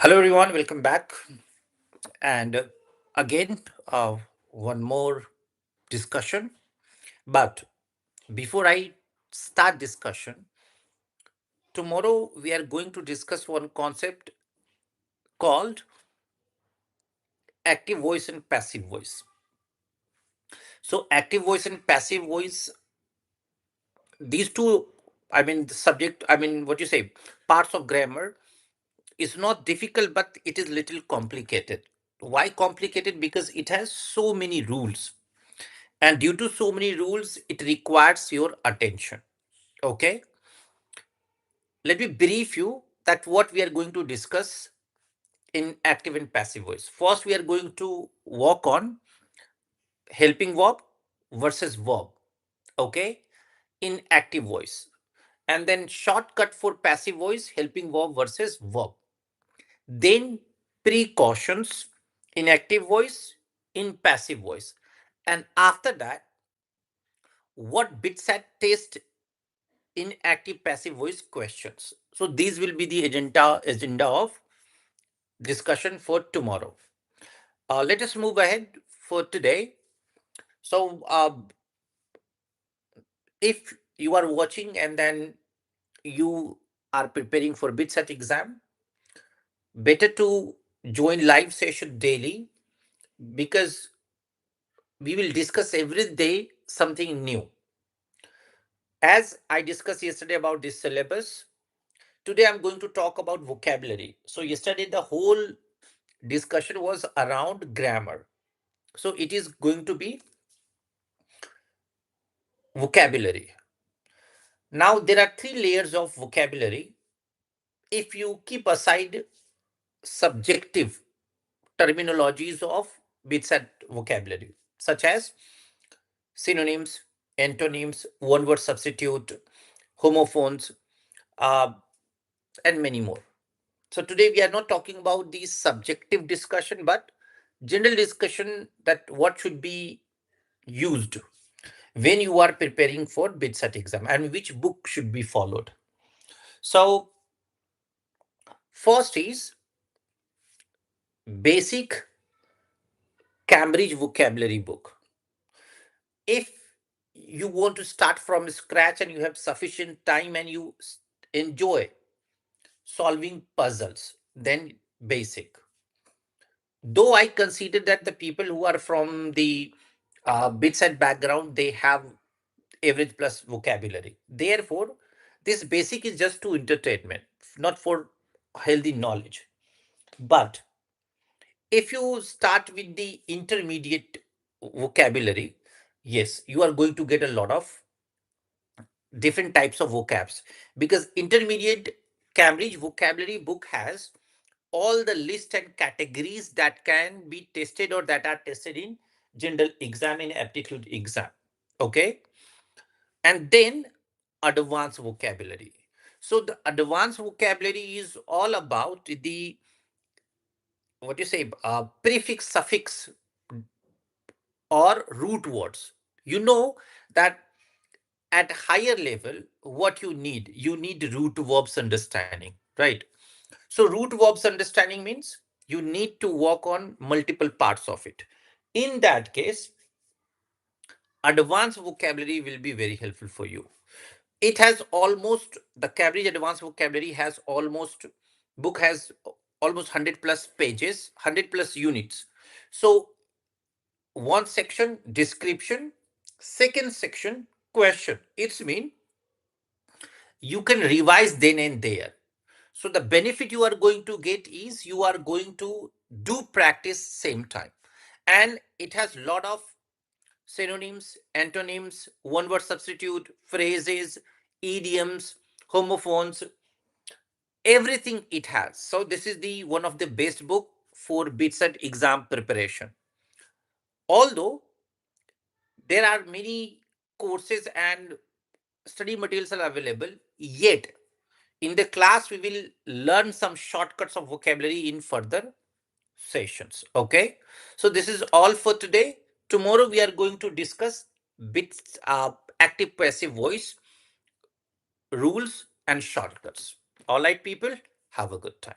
Hello, everyone. Welcome back. And again, one more discussion. But before I start discussion, tomorrow we are going to discuss one concept called active voice and passive voice. So, active voice and passive voice, these two, the subject, what you say, parts of grammar is not difficult, but it is little complicated. Why complicated? Because it has so many rules, and due to so many rules it requires your attention. Okay, let me brief you that what we are going to discuss in active and passive voice. First, we are going to work on helping verb versus verb. Okay, in active voice, and then shortcut for passive voice, helping verb versus verb. Then precautions in active voice, in passive voice, and after that, what BITSAT test in active passive voice questions. So these will be the agenda of discussion for tomorrow. Let us move ahead for today. So if you are watching and then you are preparing for BITSAT exam, better to join live session daily, because we will discuss every day something new. As I discussed yesterday about this syllabus, today I'm going to talk about vocabulary. So yesterday the whole discussion was around grammar. So it is going to be vocabulary. Now there are three layers of vocabulary. If you keep aside subjective terminologies of BITSAT vocabulary, such as synonyms, antonyms, one word substitute, homophones, uh, and many more. So today we are not talking about the subjective discussion, but general discussion that what should be used when you are preparing for BITSAT exam and which book should be followed. So first is basic Cambridge vocabulary book. If you want to start from scratch and you have sufficient time and you enjoy solving puzzles, then basic. Though I consider that the people who are from the BITSAT background, they have average plus vocabulary. Therefore, this basic is just to entertainment, not for healthy knowledge. But if you start with the intermediate vocabulary, yes, you are going to get a lot of different types of vocabs, because intermediate Cambridge vocabulary book has all the list and categories that can be tested or that are tested in general exam, in aptitude exam. Okay, and then advanced vocabulary. So the advanced vocabulary is all about the, what you say, prefix, suffix, or root words. You know that at higher level, what you need root verbs understanding, right? So root verbs understanding means you need to work on multiple parts of it. In that case, advanced vocabulary will be very helpful for you. It has almost, the Cambridge advanced vocabulary has almost, book has almost 100 plus pages, 100 plus units. So one section description, second section question. It's mean you can revise then and there. So the benefit you are going to get is you are going to do practice same time. And it has lot of synonyms, antonyms, one word substitute, phrases, idioms, homophones, everything it has. So this is the one of the best book for BITSAT exam preparation. Although there are many courses and study materials are available, yet in the class we will learn some shortcuts of vocabulary in further sessions. Okay, so this is all for today. Tomorrow we are going to discuss bits, active passive voice, rules and shortcuts. All right, people, have a good time.